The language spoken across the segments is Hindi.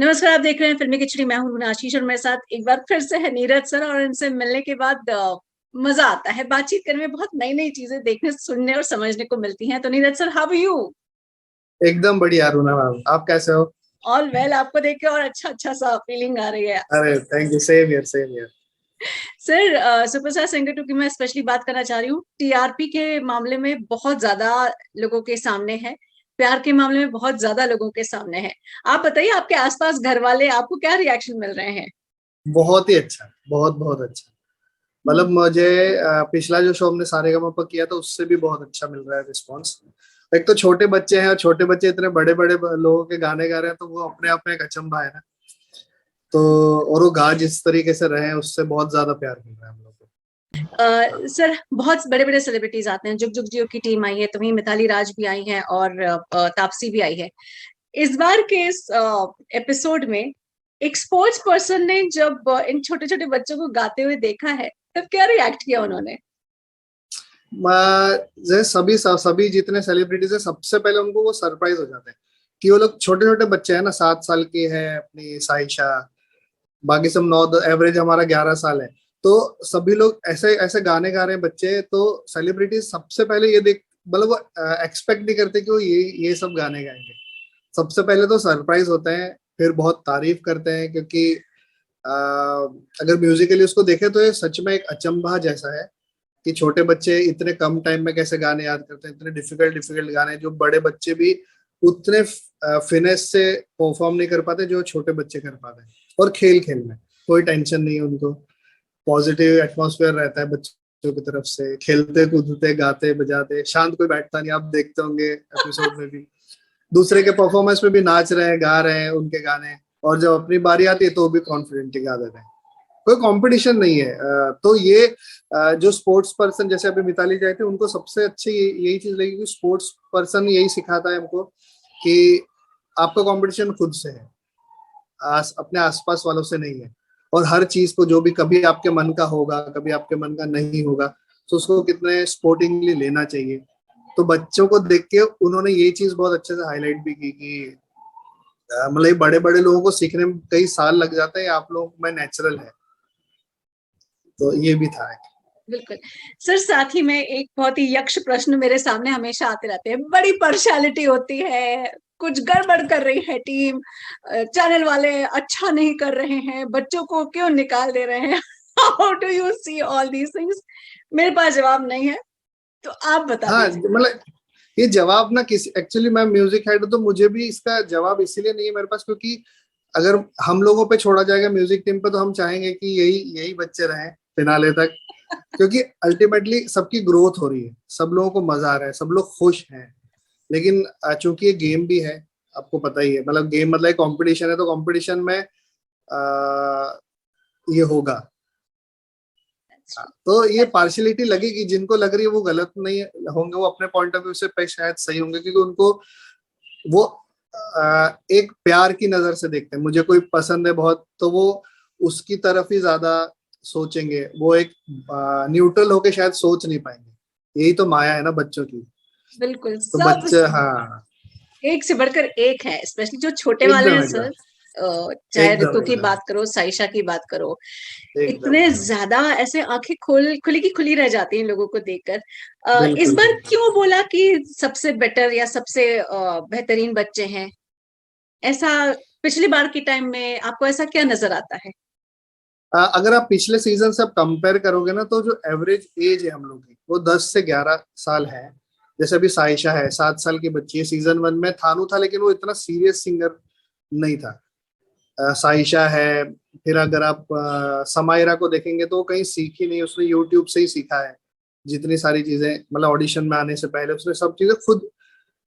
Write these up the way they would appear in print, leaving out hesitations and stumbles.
नमस्कार, आप देख रहे हैं फिल्मी खिचड़ी। मैं हूं आशीष और मेरे साथ एक बार फिर से है नीरज सर। और इनसे मिलने के बाद मजा आता है, बातचीत करने में बहुत नई नई चीजें देखने सुनने और समझने को मिलती हैं। तो Neeraj sir, how are you? एकदम बढ़िया रुना मैम, आप कैसे हो? All well. आपको देख के और अच्छा अच्छा सा फीलिंग आ रही है। अरे thank you, same here same here. Sir, superstar singer 2 की मैं स्पेशली बात करना चाह रही हूँ। टीआरपी के मामले में बहुत ज्यादा लोगों के सामने है, प्यार के मामले में बहुत ज्यादा लोगों के सामने है। आप बताइए, आपके आसपास घर वाले आपको क्या रिएक्शन मिल रहे हैं? बहुत ही अच्छा, बहुत बहुत अच्छा। मतलब मुझे पिछला जो शो हमने सारेगामापा किया था उससे भी बहुत अच्छा मिल रहा है रिस्पॉन्स। एक तो छोटे बच्चे हैं और छोटे बच्चे इतने बड़े बड़े लोगों के गाने गा रहे हैं, तो वो अपने आप में एक अचंभा है ना। तो और वो गा जिस तरीके से रहे हैं उससे बहुत ज्यादा प्यार मिल रहा है हम लोग को। सर, बहुत बड़े बड़े सेलिब्रिटीज आते हैं। जुग जुग जियो की टीम आई है, तो वहीं मिताली राज भी आई है और तापसी भी आई है। इस बार के इस एपिसोड में एक स्पोर्ट्स पर्सन ने जब इन छोटे छोटे बच्चों को गाते हुए देखा है, तब क्या रिएक्ट किया उन्होंने? जैसे सभी सभी जितने सेलिब्रिटीज है, सबसे पहले उनको वो सरप्राइज हो जाते हैं कि वो लोग छोटे छोटे बच्चे हैं ना, 7 साल की है अपनी साइशा, बाकी सब 9, एवरेज हमारा 11 साल है। तो सभी लोग ऐसे ऐसे गाने गा रहे हैं बच्चे, तो सेलिब्रिटीज सबसे पहले ये देख, मतलब वो एक्सपेक्ट नहीं करते कि वो ये सब गाने गाएंगे। सबसे पहले तो सरप्राइज होते हैं, फिर बहुत तारीफ करते हैं, क्योंकि अगर म्यूजिकली उसको देखे तो ये सच में एक अचंभा जैसा है कि छोटे बच्चे इतने कम टाइम में कैसे गाने याद करते हैं। इतने डिफिकल्ट डिफिकल्ट गाने जो बड़े बच्चे भी उतने फिनेस से परफॉर्म नहीं कर पाते जो छोटे बच्चे कर पाते हैं। और खेल खेल में कोई टेंशन नहीं है उनको, पॉजिटिव एटमॉस्फेयर रहता है बच्चों की तरफ से, खेलते कूदते गाते बजाते, शांत कोई बैठता नहीं। आप देखते होंगे एपिसोड में भी दूसरे के परफॉर्मेंस में भी नाच रहे हैं, गा रहे हैं उनके गाने, और जब अपनी बारी आती है तो भी कॉन्फिडेंटली गा देते हैं। कोई कंपटीशन नहीं है। तो ये जो स्पोर्ट्स पर्सन जैसे अभी मिताली जाए थे, उनको सबसे अच्छी यही चीज लगी कि स्पोर्ट्स पर्सन यही सिखाता है हमको कि आपका कंपटीशन खुद से है, अपने आसपास वालों से नहीं है। और हर चीज को जो भी कभी आपके मन का होगा, कभी आपके मन का नहीं होगा, तो उसको कितने स्पोर्टिंगली लेना चाहिए। तो बच्चों को देख के उन्होंने ये चीज बहुत अच्छे से हाईलाइट भी की कि मतलब बड़े बड़े लोगों को सीखने में कई साल लग जाते हैं, आप लोग में नेचुरल है। तो ये भी था। बिल्कुल। सर, साथ ही में एक बहुत ही यक्ष प्रश्न मेरे सामने हमेशा आते रहते हैं। बड़ी पर्सनैलिटी होती है, कुछ गड़बड़ कर रही है टीम, चैनल वाले अच्छा नहीं कर रहे हैं, बच्चों को क्यों निकाल दे रहे हैं? How do you see all these things? मेरे पास जवाब नहीं है, तो आप बता हाँ दीजिए। मतलब ये जवाब ना, किसी एक्चुअली मैं म्यूजिक हेड हूं, तो मुझे भी इसका जवाब इसीलिए नहीं है मेरे पास, क्योंकि अगर हम लोगों पे छोड़ा जाएगा म्यूजिक टीम पे, तो हम चाहेंगे कि यही यही बच्चे रहें फिनाले तक। क्योंकि अल्टीमेटली सबकी ग्रोथ हो रही है, सब लोगों को मजा आ रहा है, सब लोग खुश हैं। लेकिन चूंकि ये गेम भी है, आपको पता ही है, मतलब गेम मतलब एक कंपटीशन है, तो कंपटीशन में ये होगा। तो ये पार्शियलिटी लगेगी, जिनको लग रही है वो गलत नहीं होंगे, वो अपने पॉइंट ऑफ व्यू से पे शायद सही होंगे, क्योंकि उनको वो एक प्यार की नजर से देखते हैं। मुझे कोई पसंद है बहुत, तो वो उसकी तरफ ही ज्यादा सोचेंगे, वो एक न्यूट्रल होके शायद सोच नहीं पाएंगे। यही तो माया है ना बच्चों की। बिल्कुल। तो सब बच्चे, हाँ, एक से बढ़कर एक है, स्पेशली जो छोटे वाले हैं एकदम सर। एकदम चाहे एकदम ऋतु की एकदम बात करो, साइशा की बात करो, एकदम इतने एकदम ज्यादा ऐसे आंखें खुली की खुली रह जाती हैं लोगों को देखकर। इस बिल्कुल बार बिल्कुल। क्यों बोला कि सबसे बेटर या सबसे बेहतरीन बच्चे हैं? ऐसा पिछली बार की टाइम में आपको ऐसा क्या नजर आता है? अगर आप पिछले सीजन से आप कंपेयर करोगे ना, तो जो एवरेज एज है हम लोग की वो 10 से 11 साल है। जैसे अभी साइशा है, 7 साल की बच्ची है। सीजन 1 में थानू था, लेकिन वो इतना सीरियस सिंगर नहीं था। साइशा है। फिर अगर आप समायरा को देखेंगे तो वो कहीं सीखी नहीं, उसने यूट्यूब से ही सीखा है। जितनी सारी चीजें, मतलब ऑडिशन में आने से पहले उसने सब चीजें खुद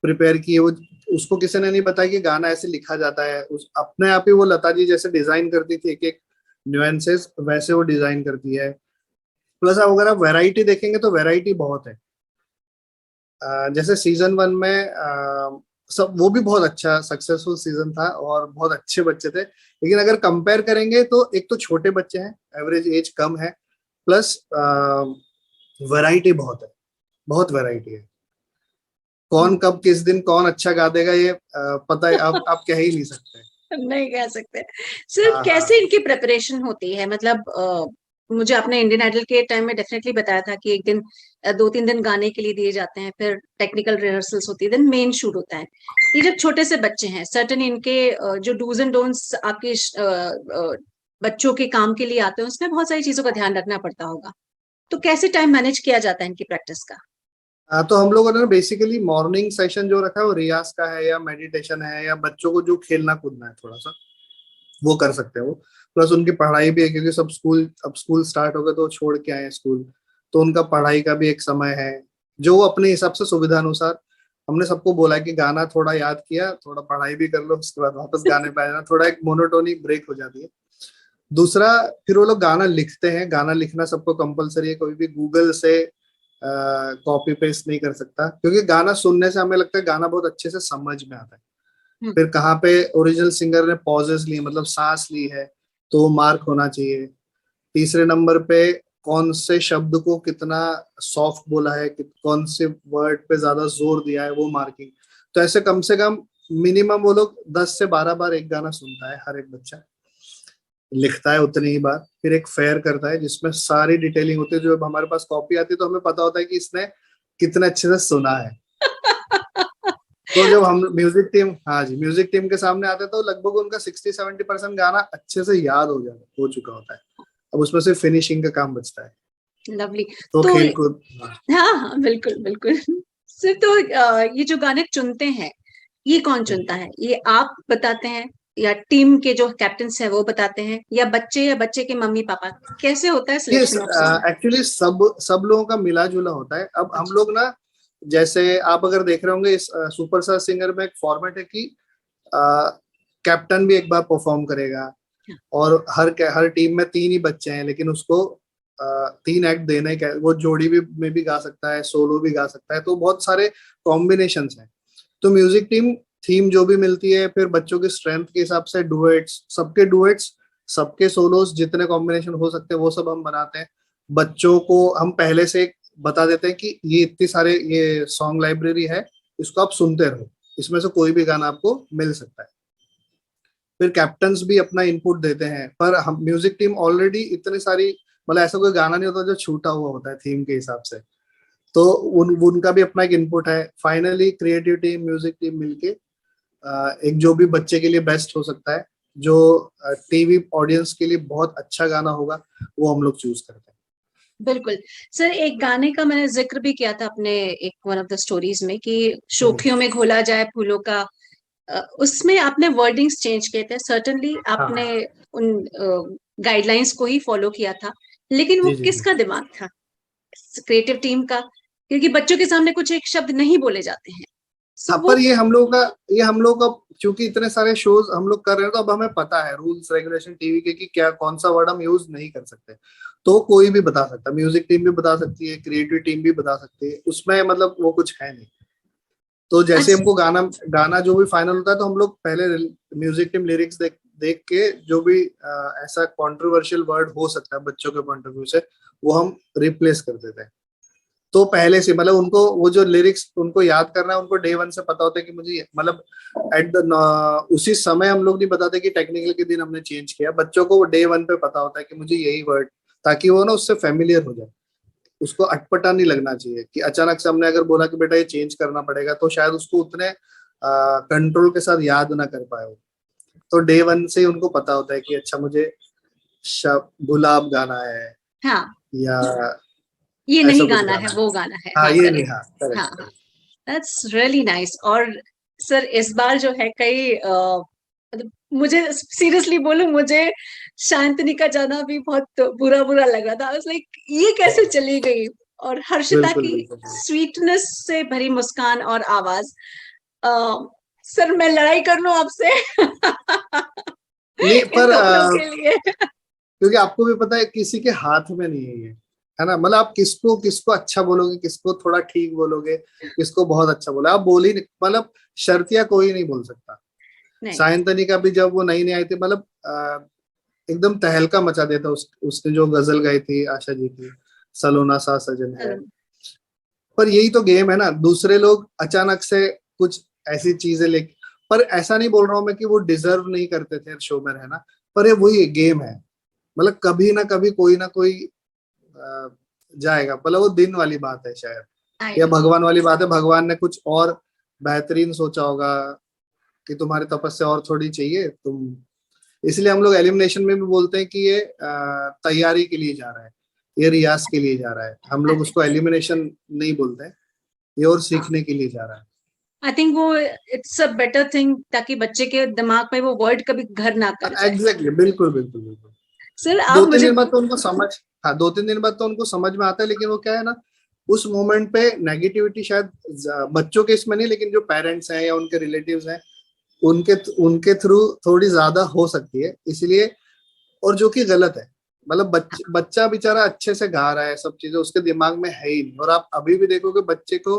प्रिपेयर की है। वो उसको किसी ने नहीं बताया कि गाना ऐसे लिखा जाता है। उस अपने आप ही वो लता जी जैसे डिजाइन करती थी, एक एक न्यूएंसेस वैसे वो डिजाइन करती है। प्लस अगर आप वैरायटी देखेंगे तो वैरायटी बहुत है। जैसे सीजन 1 में सब वो भी बहुत अच्छा सक्सेसफुल सीजन था और बहुत अच्छे बच्चे थे। लेकिन अगर कंपेयर करेंगे तो एक तो छोटे बच्चे हैं, एवरेज एज कम है, प्लस वैरायटी बहुत है, बहुत वैरायटी है। कौन कब किस दिन कौन अच्छा गा देगा, ये पता है, आप कह ही नहीं सकते। नहीं कह सकते। सिर्फ हाँ कैसे हाँ। इनकी प्रिपरेशन होती है, मतलब मुझे आपने इंडियन आइडल के टाइम में डेफिनेटली बताया था कि एक दिन 2-3 दिन गाने के लिए दिए जाते हैं, फिर टेक्निकल रिहर्सल्स होती है, देन मेन शूट होता है। ये जब छोटे से बच्चे हैं, सर्टन इनके जो डूज एंड डोंट्स आपके बच्चों के काम के लिए आते हैं, उसमें बहुत सारी चीजों का ध्यान रखना पड़ता होगा। तो कैसे टाइम मैनेज किया जाता है इनकी प्रैक्टिस का? हाँ, तो हम लोगों ने बेसिकली मॉर्निंग सेशन जो रखा है वो रियाज का है या मेडिटेशन है, या बच्चों को जो खेलना कूदना है थोड़ा सा वो कर सकते हैं वो। प्लस उनकी पढ़ाई भी है, क्योंकि सब स्कूल, अब स्कूल स्टार्ट हो गए तो वो छोड़ के आए हैं स्कूल, तो उनका पढ़ाई का भी एक समय है जो वो अपने हिसाब से सुविधा अनुसार। हमने सबको बोला है कि गाना थोड़ा याद किया, थोड़ा पढ़ाई भी कर लो, उसके बाद वापस गाने पे आ जाना, थोड़ा एक मोनोटोनी ब्रेक हो जाती है। दूसरा, फिर वो लोग गाना लिखते हैं। गाना लिखना सबको कंपलसरी है, कोई भी गूगल से कॉपी पेस्ट नहीं कर सकता, क्योंकि गाना सुनने से हमें लगता है गाना बहुत अच्छे से समझ में आता है। हम्म। फिर कहाँ पे ओरिजिनल सिंगर ने पॉजेस ली, मतलब सांस ली है, तो वो मार्क होना चाहिए। तीसरे नंबर पे कौन से शब्द को कितना सॉफ्ट बोला है, कौन से वर्ड पे ज्यादा जोर दिया है, वो मार्किंग। तो ऐसे कम से कम मिनिमम वो लोग 10 से 12 बार एक गाना सुनता है हर एक बच्चा, लिखता है उतनी ही बार, फिर एक फेयर करता है जिसमें सारी डिटेलिंग होती है। जो अब हमारे पास कॉपी आती है तो हमें पता होता है कि इसने कितने अच्छे से सुना है। तो जब हम म्यूजिक टीम, हाँ जी, म्यूजिक टीम के सामने आते हैं तो लगभग उनका 60-70% गाना अच्छे से याद हो चुका होता है। अब उसमें से फिनिशिंग का काम बचता है। लवली। तो तो खेल कूद, हाँ। हाँ हाँ, बिल्कुल बिल्कुल। सिर्फ तो ये जो गाने चुनते हैं, ये कौन चुनता है? ये आप बताते हैं, या टीम के जो कैप्टन्स है वो बताते हैं, या बच्चे, या बच्चे के मम्मी पापा? कैसे होता है ये सिलेक्शन ऑफ सॉन्ग? एक्चुअली सब सब लोगों का मिला जुला होता है। अब हम अच्छा। लोग ना, जैसे आप अगर देख रहे होंगे इस सुपरस्टार सिंगर में एक फॉर्मेट है कि कैप्टन भी एक बार परफॉर्म करेगा, और हर टीम में 3 ही बच्चे हैं, लेकिन उसको 3 एक्ट देने का, वो जोड़ी भी में भी गा सकता है, सोलो भी गा सकता है, तो बहुत सारे कॉम्बिनेशन हैं। तो म्यूजिक टीम थीम जो भी मिलती है, फिर बच्चों की स्ट्रेंथ के हिसाब से डुएट्स, सबके सोलोस, जितने कॉम्बिनेशन हो सकते हैं वो सब हम बनाते हैं। बच्चों को हम पहले से बता देते हैं कि ये इतनी सारे ये सॉन्ग लाइब्रेरी है, इसको आप सुनते रहो, इसमें से कोई भी गाना आपको मिल सकता है। फिर कैप्टन्स भी अपना इनपुट देते हैं, पर हम म्यूजिक टीम ऑलरेडी इतनी सारी, मतलब ऐसा कोई गाना नहीं होता जो छूटा हुआ होता है थीम के हिसाब से, तो उनका भी अपना एक इनपुट है। Finally creative team, music team मिलके एक जो भी बच्चे के लिए बेस्ट हो सकता है, जो टीवी ऑडियंस के लिए बहुत अच्छा गाना होगा, वो हम लोग चूज करते हैं। बिल्कुल। सर, एक गाने का मैंने जिक्र भी किया था अपने एक वन ऑफ द स्टोरीज में, कि हम्म, शोखियों में घोला जाए फूलों का। उसमें आपने वर्डिंग्स चेंज किए थे, सर्टेनली हाँ आपने हाँ। उन गाइडलाइंस को ही फॉलो किया था, लेकिन वो जी जी जी। किसका दिमाग था? क्रिएटिव टीम का? क्योंकि बच्चों के सामने कुछ एक शब्द नहीं बोले जाते हैं, सो हाँ, वो। पर ये हम लोग का, क्योंकि इतने सारे शोज हम लोग कर रहे हैं, तो अब हमें पता है रूल्स रेगुलेशन टीवी के कि क्या कौन सा वर्ड हम यूज नहीं कर सकते। तो कोई भी बता सकता है, म्यूजिक टीम भी बता सकती है, क्रिएटिव टीम भी बता सकती है, उसमें मतलब वो कुछ है नहीं। तो जैसे अच्छा। हमको गाना गाना जो भी फाइनल होता है, तो हम लोग पहले म्यूजिक टीम लिरिक्स देख देख के जो भी ऐसा कंट्रोवर्शियल वर्ड हो सकता है बच्चों के पॉइंट ऑफ व्यू से, वो हम रिप्लेस कर देते हैं। तो पहले से मतलब उनको वो जो लिरिक्स उनको याद करना है, उनको डे वन से पता होता है कि मुझे मतलब एट द उसी समय हम लोग नहीं बताते कि टेक्निकल के दिन हमने चेंज किया, बच्चों को वो डे वन पे पता होता है कि मुझे यही वर्ड, ताकि वो ना उससे फेमिलियर हो जाए, उसको अटपटा नहीं लगना चाहिए कि अचानक से हमने अगर बोला कि बेटा ये चेंज करना पड़ेगा, तो शायद उसको उतने कंट्रोल के साथ याद ना कर पाए वो। तो डे वन से ही उनको पता होता है कि अच्छा मुझे गुलाब गाना है, हाँ, या ये ऐसा नहीं कुछ गाना है, गाना है। वो गाना है, हाँ हाँ, ये नहीं, करेक्ट। हाँ हाँ करेक्ट हाँ, करेक्ट। That's really nice. और सर, इस बार जो है कई मतलब मुझे सीरियसली बोलूं, मुझे शांतनी का जाना भी बहुत बुरा बुरा लग रहा था। लाइक ये कैसे चली गई? और हर्षिता बिल्कुल की बिल्कुल बिल्कुल। स्वीटनेस से भरी मुस्कान और आवाज। अ, सर, मैं लड़ाई कर लूं आपसे नहीं, इन पर दोनों के लिए? क्योंकि आपको भी पता है किसी के हाथ में नहीं है ये, है ना, मतलब आप किसको किसको अच्छा बोलोगे, किसको थोड़ा ठीक बोलोगे, किसको बहुत अच्छा बोला, आप बोल ही नहीं, मतलब शर्तिया कोई नहीं बोल सकता। नहीं। सायंतनी का भी जब वो नई नई आई थी, मतलब एकदम तहलका मचा देता उसने जो गजल गाई थी आशा जी की, सलोना सा सजन है। पर यही तो गेम है ना, दूसरे लोग अचानक से कुछ ऐसी चीजें ले, पर ऐसा नहीं बोल रहा हूँ मैं कि वो डिजर्व नहीं करते थे शो में रहना, पर ये वही गेम है, मतलब कभी ना कभी कोई ना कोई अ, जाएगा, मतलब वो दिन वाली बात है शायद, आई या नो। भगवान वाली बात है, भगवान ने कुछ और बेहतरीन सोचा होगा कि तुम्हारी तपस्या और थोड़ी चाहिए तुम, इसलिए हम लोग एलिमिनेशन में भी बोलते हैं कि ये तैयारी के लिए जा रहा है, ये रियाज के लिए जा रहा है, हम लोग उसको एलिमिनेशन नहीं बोलते हैं, ये और सीखने के लिए जा रहा है। आई थिंक वो इट्स अ बेटर थिंग, ताकि बच्चे के दिमाग में वो वर्ड कभी घर ना कर जाए। एग्जैक्टली, बिल्कुल बिल्कुल बिल्कुल। सर आप दो तीन मुझे, दिन बाद तो उनको समझ, हाँ 2-3 दिन बाद तो उनको समझ में आता है, लेकिन वो क्या है ना, उस मोमेंट पे नेगेटिविटी शायद बच्चों के इसमें नहीं, लेकिन जो पेरेंट्स हैं या उनके रिलेटिव्स हैं, उनके उनके थ्रू थोड़ी ज्यादा हो सकती है, इसलिए, और जो कि गलत है, मतलब बच्चा बेचारा अच्छे से गा रहा है, सब चीजें उसके दिमाग में है ही नहीं, और आप अभी भी देखोगे बच्चे को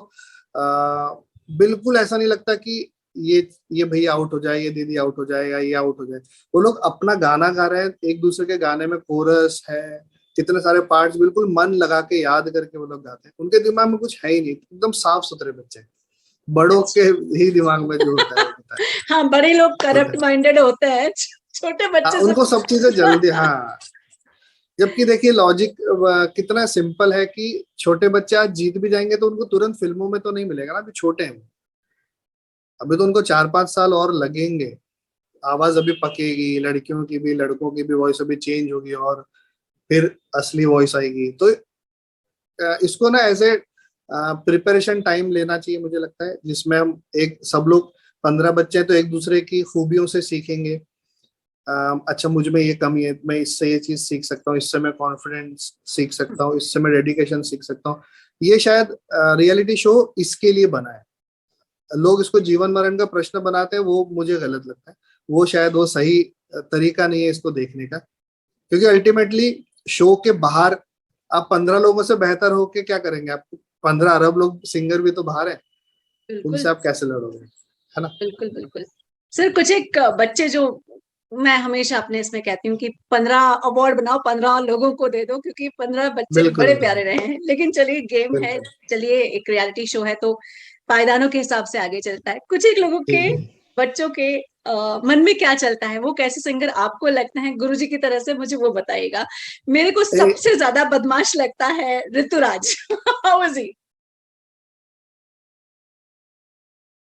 बिल्कुल ऐसा नहीं लगता कि ये भैया आउट हो जाए, ये दीदी आउट हो जाए, या ये आउट हो जाए, वो लोग अपना गाना गा रहे हैं, एक दूसरे के गाने में कोरस है, कितने सारे पार्ट्स बिल्कुल मन लगा के याद करके वो लोग गाते हैं, उनके दिमाग में कुछ है ही नहीं, एकदम साफ सुथरे बच्चे, बड़ों के ही दिमाग में जो होता है वो हाँ बड़े लोग होता करप्ट है। माइंडेड होते हैं, छोटे हाँ, बच्चे सब। उनको सब चीजें जल्दी, हाँ, जबकि देखिए लॉजिक कितना सिंपल है कि छोटे बच्चे आज जीत भी जाएंगे तो उनको तुरंत फिल्मों में तो नहीं मिलेगा ना, अभी छोटे हैं वो। अभी तो उनको 4-5 साल और लगेंगे, आवाज अभी पकेगी, लड़कियों की भी लड़कों की भी वॉइस अभी चेंज होगी, और फिर असली वॉइस आएगी, तो इसको ना ऐसे प्रिपरेशन टाइम लेना चाहिए मुझे लगता है, जिसमें हम एक सब लोग 15 बच्चे हैं तो एक दूसरे की खूबियों से सीखेंगे, अच्छा मुझ में ये कमी है, मैं इससे ये चीज सीख सकता हूँ, इससे मैं कॉन्फिडेंस सीख सकता हूँ, इससे मैं डेडिकेशन सीख सकता हूँ, ये शायद रियलिटी शो इसके लिए बना है, लोग इसको जीवन मरण का प्रश्न बनाते हैं, वो मुझे गलत लगता है, वो शायद वो सही तरीका नहीं है इसको देखने का, क्योंकि अल्टीमेटली शो के बाहर आप 15 लोगों से बेहतर होके क्या करेंगे, आप 15 अरब लोग सिंगर भी तो बाहर है, बिल्कुल उनसे आप कैसे लड़ोगे, है ना। बिल्कुल बिल्कुल। सर कुछ एक बच्चे जो, मैं हमेशा अपने इसमें कहती हूँ कि 15 अवार्ड बनाओ, 15 लोगों को दे दो, क्योंकि 15 बच्चे बिल्कुल बड़े बिल्कुल प्यारे रहे हैं, लेकिन चलिए गेम है, बिल्कुल। चलिए एक रियलिटी शो है तो पायदानों के हिसाब से आगे चलता है। कुछ एक लोगों के, ठीक है। बच्चों के मन में क्या चलता है, वो कैसे सिंगर आपको लगता है गुरुजी की तरह से, मुझे वो बताइएगा। मेरे को ए, सबसे ज्यादा बदमाश लगता है ऋतुराज। How is he?